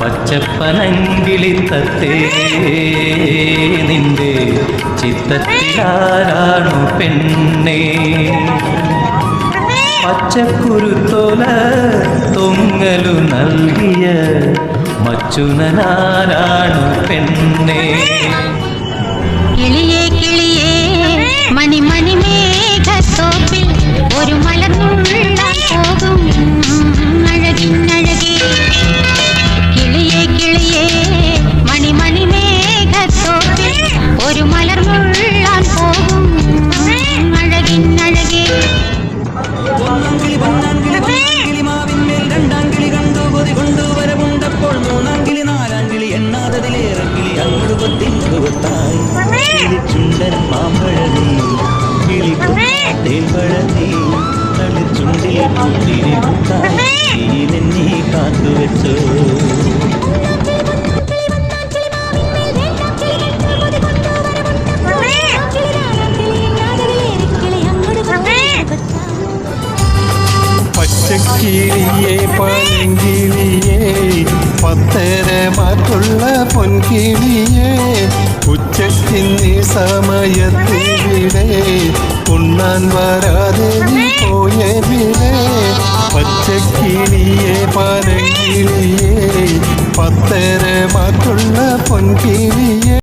പച്ചപ്പനങ്കിളിത്തത്തേ നിന്റെ ചിത്തത്തിലാരാണു പെണ്ണേ പച്ചക്കുരുത്തോല തൊങ്ങലു നൽകിയ മച്ചുനാരാണു പെണ്ണേ കിളിയേ കിളിയേ മണി മണി മേഘത്തോപ്പിൽ ഒരു മലർന്നുള്ളാൻ പോകും അഴകിനഴകേ കിളിയേ കിളിയേ മണി മണി മേഘത്തോപ്പിൽ ഒരു മലർന്നുള്ളാൻ പോകും അഴകിനഴകേ രണ്ടാങ്കിളി കണ്ടു കൊതി കൊണ്ടുവരമുണ്ടപ്പോൾ മൂന്നാങ്കിളി നാലാങ്കിളി എണ്ണാതതിലേറെങ്കിളി അങ്ങോട്ട് കൊത്തിത്തായി ചുണ്ടൻ മാമ്പഴനീ കിളി തേൻപഴനീ തളിച്ചുണ്ടിൽ കുട്ടിരി മുത്തായി കാത്തുവെച്ചോ പച്ചക്കിളിയേ പനങ്കിളിയേ പത്തര മാറ്റുള്ള പൊൻകിളിയേ ഉച്ചക്കിന്നി സമയത്തിവിടെ ഉണ്ണാൻ വരാതെ നീ പോയവിടെ പച്ചക്കിളിയേ പനങ്കിളിയേ പത്തര മാറ്റുള്ള പൊൻകിളിയേ